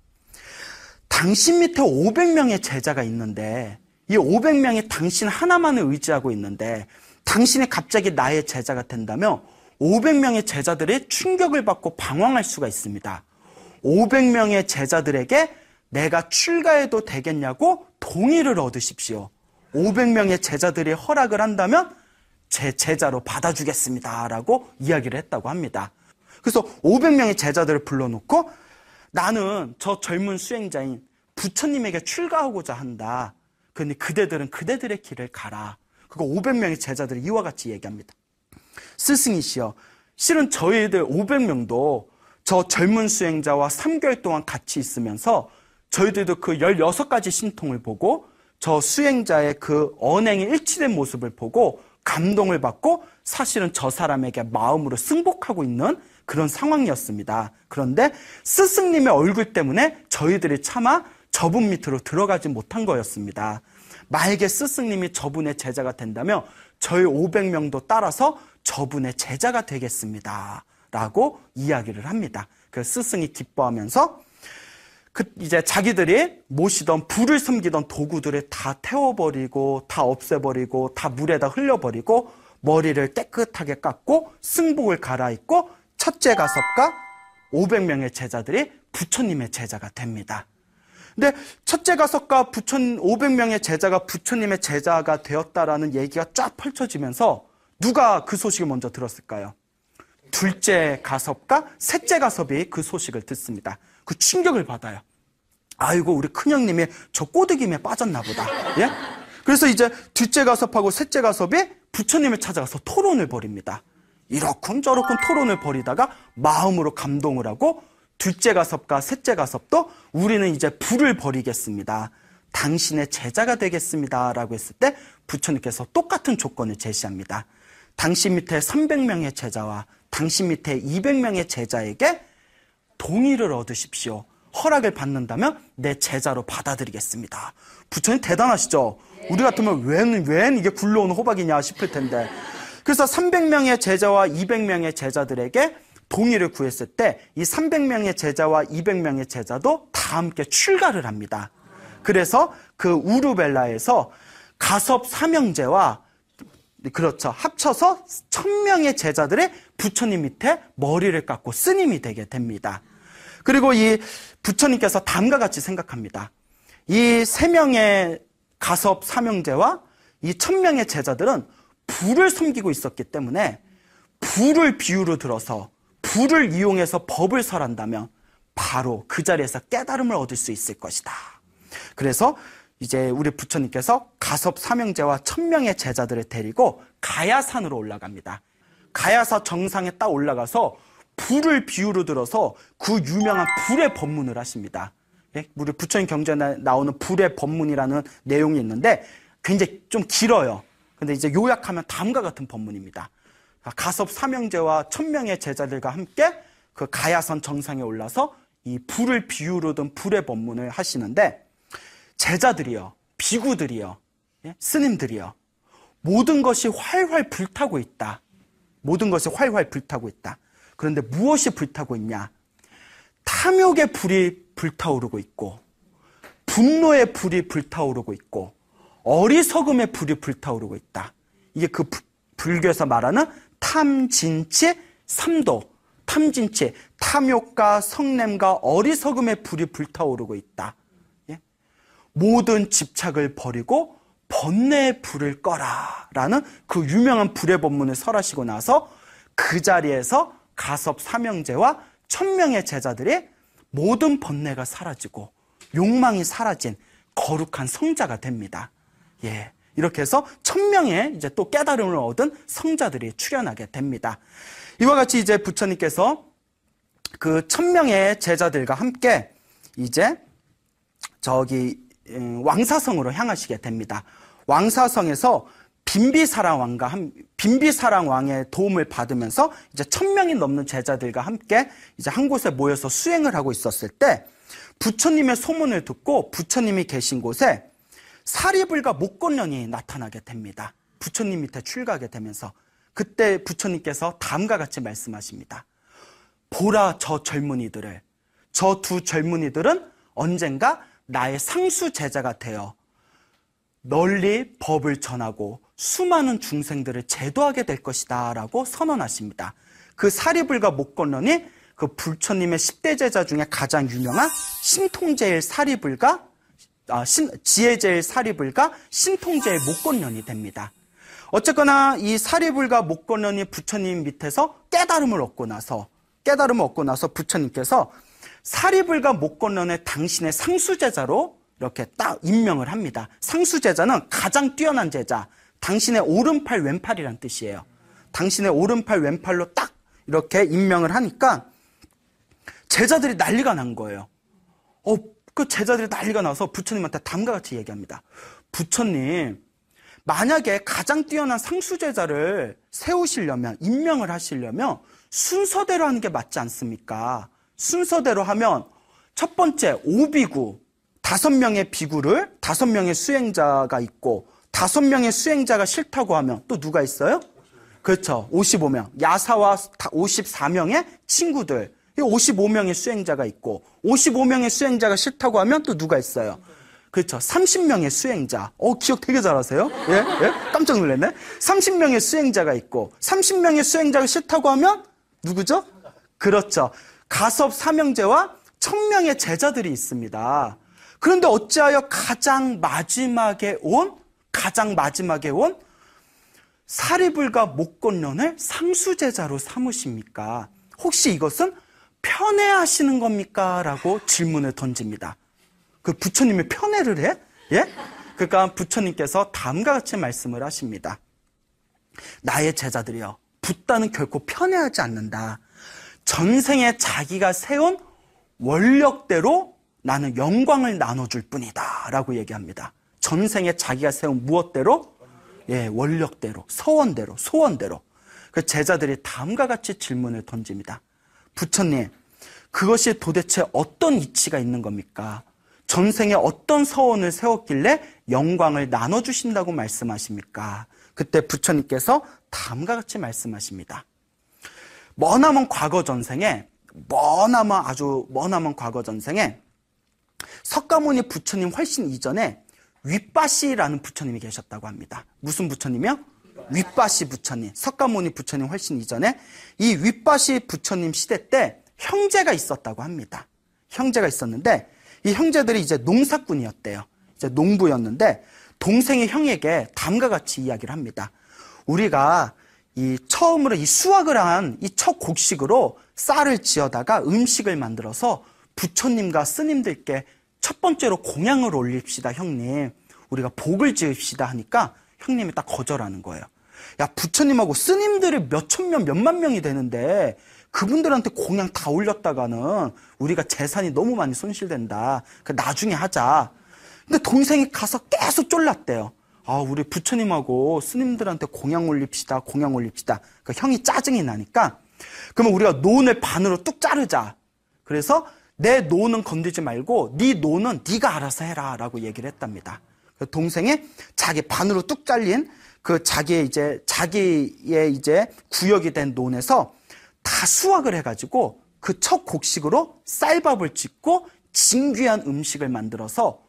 당신 밑에 500명의 제자가 있는데 이 500명이 당신 하나만을 의지하고 있는데 당신이 갑자기 나의 제자가 된다면 500명의 제자들이 충격을 받고 방황할 수가 있습니다. 500명의 제자들에게 내가 출가해도 되겠냐고 동의를 얻으십시오. 500명의 제자들이 허락을 한다면 제 제자로 받아주겠습니다. 라고 이야기를 했다고 합니다. 그래서 500명의 제자들을 불러놓고 나는 저 젊은 수행자인 부처님에게 출가하고자 한다. 그런데 그대들은 그대들의 길을 가라. 그거 500명의 제자들이 이와 같이 얘기합니다. 스승이시여, 실은 저희들 500명도 저 젊은 수행자와 3개월 동안 같이 있으면서 저희들도 그 16가지 신통을 보고 저 수행자의 그 언행이 일치된 모습을 보고 감동을 받고 사실은 저 사람에게 마음으로 승복하고 있는 그런 상황이었습니다. 그런데 스승님의 얼굴 때문에 저희들이 차마 저분 밑으로 들어가지 못한 거였습니다. 만약에 스승님이 저분의 제자가 된다면 저희 500명도 따라서 저분의 제자가 되겠습니다. 라고 이야기를 합니다. 그래서 스승이 기뻐하면서 이제 자기들이 모시던 불을 섬기던 도구들을 다 태워버리고 다 없애버리고 다 물에다 흘려버리고 머리를 깨끗하게 깎고 승복을 갈아입고 첫째 가섭과 500명의 제자들이 부처님의 제자가 됩니다. 근데 첫째 가섭과 500명의 제자가 부처님의 제자가 되었다라는 얘기가 쫙 펼쳐지면서 누가 그 소식을 먼저 들었을까요? 둘째 가섭과 셋째 가섭이 그 소식을 듣습니다. 그 충격을 받아요. 아이고, 우리 큰형님이 저 꼬드김에 빠졌나 보다. 예? 그래서 이제 둘째 가섭하고 셋째 가섭이 부처님을 찾아가서 토론을 벌입니다. 이러쿵 저러쿵 토론을 벌이다가 마음으로 감동을 하고 둘째 가섭과 셋째 가섭도 우리는 이제 불을 버리겠습니다. 당신의 제자가 되겠습니다. 라고 했을 때 부처님께서 똑같은 조건을 제시합니다. 당신 밑에 300명의 제자와 당신 밑에 200명의 제자에게 동의를 얻으십시오. 허락을 받는다면 내 제자로 받아들이겠습니다. 부처님 대단하시죠? 우리 같으면 웬 이게 굴러오는 호박이냐 싶을 텐데. 그래서 300명의 제자와 200명의 제자들에게 동의를 구했을 때 이 300명의 제자와 200명의 제자도 다 함께 출가를 합니다. 그래서 그 우르벨라에서 가섭 삼형제와 그렇죠. 합쳐서 1000명의 제자들이 부처님 밑에 머리를 깎고 스님이 되게 됩니다. 그리고 이 부처님께서 다음과 같이 생각합니다. 이 3명의 가섭 삼형제와 이 1000명의 제자들은 불을 섬기고 있었기 때문에 불을 비유로 들어서 불을 이용해서 법을 설한다면 바로 그 자리에서 깨달음을 얻을 수 있을 것이다. 그래서 이제 우리 부처님께서 가섭 삼형제와 1000명의 제자들을 데리고 가야산으로 올라갑니다. 가야사 정상에 딱 올라가서 불을 비유로 들어서 그 유명한 불의 법문을 하십니다. 우리 부처님 경전에 나오는 불의 법문이라는 내용이 있는데 굉장히 좀 길어요. 근데 이제 요약하면 다음과 같은 법문입니다. 가섭 삼형제와 1000명의 제자들과 함께 그 가야산 정상에 올라서 이 불을 비유로 든 불의 법문을 하시는데, 제자들이요, 비구들이요, 스님들이요, 모든 것이 활활 불타고 있다. 모든 것이 활활 불타고 있다. 그런데 무엇이 불타고 있냐? 탐욕의 불이 불타오르고 있고, 분노의 불이 불타오르고 있고, 어리석음의 불이 불타오르고 있다. 이게 그 불교에서 말하는 탐진치 삼도, 탐진치, 탐욕과 성냄과 어리석음의 불이 불타오르고 있다. 예? 모든 집착을 버리고 번뇌의 불을 꺼라 라는 그 유명한 불의 법문을 설하시고 나서 그 자리에서 가섭 삼형제와 1000명의 제자들이 모든 번뇌가 사라지고 욕망이 사라진 거룩한 성자가 됩니다. 예, 이렇게 해서 1000명의 이제 또 깨달음을 얻은 성자들이 출현하게 됩니다. 이와 같이 이제 부처님께서 그 1000명의 제자들과 함께 이제 왕사성으로 향하시게 됩니다. 왕사성에서 빈비사랑 왕의 도움을 받으면서 이제 1000명이 넘는 제자들과 함께 이제 한 곳에 모여서 수행을 하고 있었을 때, 부처님의 소문을 듣고 부처님이 계신 곳에 사리불가 목곤년이 나타나게 됩니다. 부처님 밑에 출가하게 되면서 그때 부처님께서 다음과 같이 말씀하십니다. 보라, 저 젊은이들을, 저 두 젊은이들은 언젠가 나의 상수 제자가 되어 널리 법을 전하고 수많은 중생들을 제도하게 될 것이다 라고 선언하십니다. 그 사리불가 목곤년이 그 부처님의 10대 제자 중에 가장 유명한 신통제일 사리불가, 지혜제일 사리불가, 신통제일 목곤년이 됩니다. 어쨌거나 이 사리불가 목곤년이 부처님 밑에서 깨달음을 얻고 나서 부처님께서 사리불가 목곤년의 당신의 상수제자로 이렇게 딱 임명을 합니다. 상수제자는 가장 뛰어난 제자, 당신의 오른팔 왼팔이란 뜻이에요. 당신의 오른팔 왼팔로 딱 이렇게 임명을 하니까 제자들이 난리가 난 거예요. 그 제자들이 난리가 나서 부처님한테 다음과 같이 얘기합니다. 부처님, 만약에 가장 뛰어난 상수제자를 세우시려면, 임명을 하시려면 순서대로 하는 게 맞지 않습니까? 순서대로 하면 첫 번째 오비구, 5명의 비구를 5명의 수행자가 있고 5명의 수행자가 싫다고 하면 또 누가 있어요? 그렇죠. 55명. 야사와 54명의 친구들. 55명의 수행자가 있고 55명의 수행자가 싫다고 하면 또 누가 있어요? 그렇죠. 30명의 수행자. 기억 되게 잘하세요. 예? 깜짝 놀랐네. 30명의 수행자가 있고 30명의 수행자가 싫다고 하면 누구죠? 그렇죠. 가섭 삼형제와 1000명의 제자들이 있습니다. 그런데 어찌하여 가장 마지막에 온 사리불가 목곤년을 상수제자로 삼으십니까? 혹시 이것은 편애하시는 겁니까? 라고 질문을 던집니다. 그 부처님이 편애를 해? 예? 그러니까 부처님께서 다음과 같이 말씀을 하십니다. 나의 제자들이여, 붓다는 결코 편애하지 않는다. 전생에 자기가 세운 원력대로 나는 영광을 나눠줄 뿐이다 라고 얘기합니다. 전생에 자기가 세운 무엇대로? 예, 원력대로, 서원대로, 소원대로. 그 제자들이 다음과 같이 질문을 던집니다. 부처님, 그것이 도대체 어떤 이치가 있는 겁니까? 전생에 어떤 서원을 세웠길래 영광을 나눠주신다고 말씀하십니까? 그때 부처님께서 다음과 같이 말씀하십니다. 머나먼 과거 전생에 석가모니 부처님 훨씬 이전에 윗바시라는 부처님이 계셨다고 합니다. 무슨 부처님이요? 윗바시 부처님. 석가모니 부처님 훨씬 이전에 이 윗바시 부처님 시대 때 형제가 있었다고 합니다. 형제가 있었는데 이 형제들이 이제 농사꾼이었대요. 이제 농부였는데 동생이 형에게 다음과 같이 이야기를 합니다. 우리가 처음으로 수확을 한 이 첫 곡식으로 쌀을 지어다가 음식을 만들어서 부처님과 스님들께 첫 번째로 공양을 올립시다, 형님. 우리가 복을 지읍시다 하니까 형님이 딱 거절하는 거예요. 야, 부처님하고 스님들이 몇천 명, 몇만 명이 되는데 그분들한테 공양 다 올렸다가는 우리가 재산이 너무 많이 손실된다. 나중에 하자. 근데 동생이 가서 계속 쫄랐대요. 아, 우리 부처님하고 스님들한테 공양 올립시다, 공양 올립시다. 형이 짜증이 나니까 그러면 우리가 논을 반으로 뚝 자르자. 그래서 내 논은 건들지 말고 네 논은 네가 알아서 해라 라고 얘기를 했답니다. 동생이 자기 반으로 뚝 잘린 그 자기의 이제 구역이 된 논에서 다 수확을 해가지고 그 첫 곡식으로 쌀밥을 짓고 진귀한 음식을 만들어서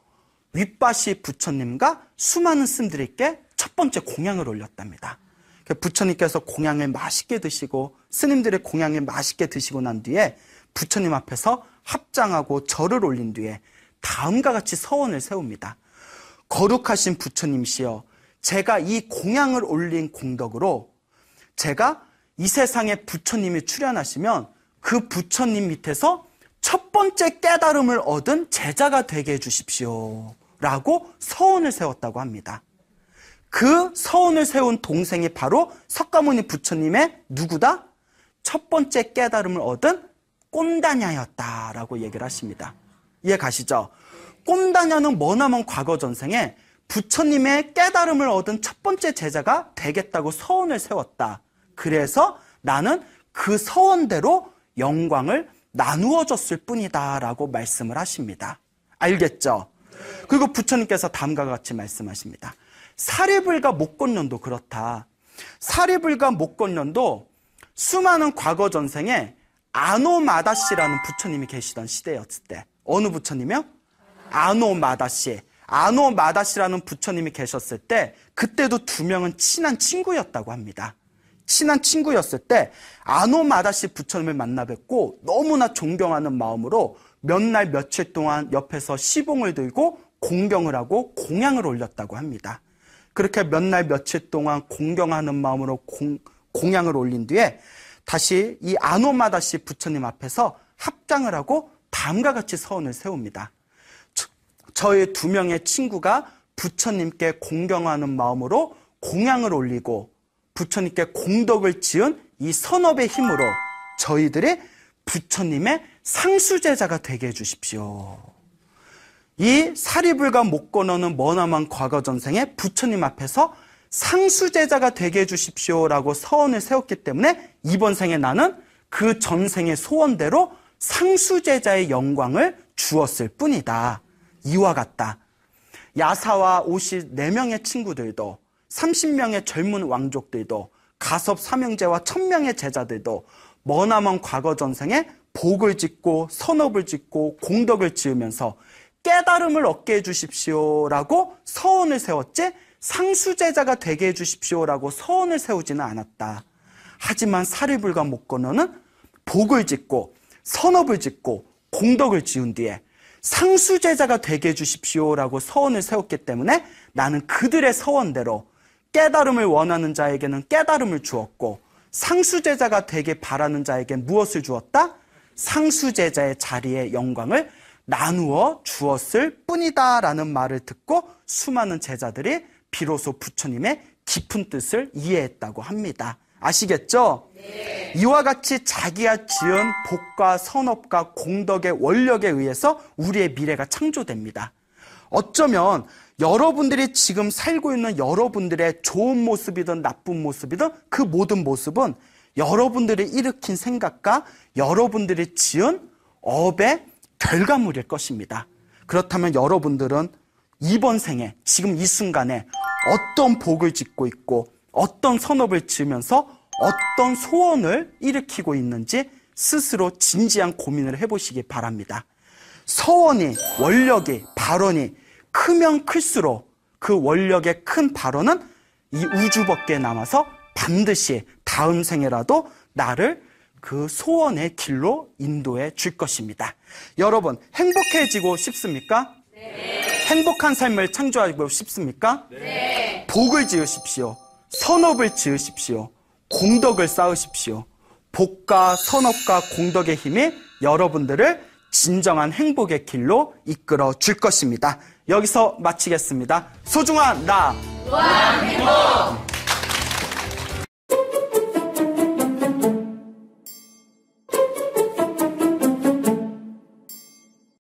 윗밭이 부처님과 수많은 스님들에게 첫 번째 공양을 올렸답니다. 부처님께서 공양을 맛있게 드시고 스님들의 공양을 맛있게 드시고 난 뒤에 부처님 앞에서 합장하고 절을 올린 뒤에 다음과 같이 서원을 세웁니다. 거룩하신 부처님이시여, 제가 이 공양을 올린 공덕으로 제가 이 세상에 부처님이 출현하시면 그 부처님 밑에서 첫 번째 깨달음을 얻은 제자가 되게 해주십시오 라고 서원을 세웠다고 합니다. 그 서원을 세운 동생이 바로 석가모니 부처님의 누구다? 첫 번째 깨달음을 얻은 꼰다냐였다라고 얘기를 하십니다. 이해 가시죠? 꼰다냐는 머나먼 과거 전생에 부처님의 깨달음을 얻은 첫 번째 제자가 되겠다고 서원을 세웠다. 그래서 나는 그 서원대로 영광을 나누어 줬을 뿐이다 라고 말씀을 하십니다. 알겠죠? 그리고 부처님께서 다음과 같이 말씀하십니다. 사리불가 목건년도 그렇다. 사리불가 목건년도 수많은 과거 전생에 아노마다씨라는 부처님이 계시던 시대였을 때, 어느 부처님이요? 아노마다씨. 아노마다씨라는 부처님이 계셨을 때 그때도 두 명은 친한 친구였다고 합니다. 친한 친구였을 때 아노마다씨 부처님을 만나 뵙고 너무나 존경하는 마음으로 몇 날 며칠 동안 옆에서 시봉을 들고 공경을 하고 공양을 올렸다고 합니다. 그렇게 몇 날 며칠 동안 공경하는 마음으로 공양을 올린 뒤에 다시 이 아노마다씨 부처님 앞에서 합장을 하고 다음과 같이 서원을 세웁니다. 저의 두 명의 친구가 부처님께 공경하는 마음으로 공양을 올리고 부처님께 공덕을 지은 이 선업의 힘으로 저희들이 부처님의 상수제자가 되게 해주십시오. 이 사리불가 목건어는 머나먼 과거 전생에 부처님 앞에서 상수제자가 되게 해주십시오라고 서원을 세웠기 때문에 이번 생에 나는 그 전생의 소원대로 상수제자의 영광을 주었을 뿐이다. 이와 같다. 야사와 54명의 친구들도 30명의 젊은 왕족들도 가섭 삼형제와 1000명의 제자들도 머나먼 과거 전생에 복을 짓고 선업을 짓고 공덕을 지으면서 깨달음을 얻게 해주십시오라고 서원을 세웠지 상수제자가 되게 해주십시오라고 서원을 세우지는 않았다. 하지만 사리불가 목건어는 복을 짓고 선업을 짓고 공덕을 지은 뒤에 상수제자가 되게 해주십시오라고 서원을 세웠기 때문에 나는 그들의 서원대로 깨달음을 원하는 자에게는 깨달음을 주었고 상수제자가 되게 바라는 자에게는 무엇을 주었다? 상수제자의 자리에 영광을 나누어 주었을 뿐이다 라는 말을 듣고 수많은 제자들이 비로소 부처님의 깊은 뜻을 이해했다고 합니다. 아시겠죠? 네. 이와 같이 자기가 지은 복과 선업과 공덕의 원력에 의해서 우리의 미래가 창조됩니다. 어쩌면 여러분들이 지금 살고 있는 여러분들의 좋은 모습이든 나쁜 모습이든 그 모든 모습은 여러분들이 일으킨 생각과 여러분들이 지은 업의 결과물일 것입니다. 그렇다면 여러분들은 이번 생에 지금 이 순간에 어떤 복을 짓고 있고 어떤 선업을 지으면서 어떤 소원을 일으키고 있는지 스스로 진지한 고민을 해보시기 바랍니다. 서원이, 원력이, 발언이 크면 클수록 그 원력의 큰 발언은 이 우주 밖에 남아서 반드시 다음 생에라도 나를 그 소원의 길로 인도해 줄 것입니다. 여러분, 행복해지고 싶습니까? 네. 행복한 삶을 창조하고 싶습니까? 네. 복을 지으십시오. 선업을 지으십시오. 공덕을 쌓으십시오. 복과 선업과 공덕의 힘이 여러분들을 진정한 행복의 길로 이끌어 줄 것입니다. 여기서 마치겠습니다. 소중한 나. 무한 행복.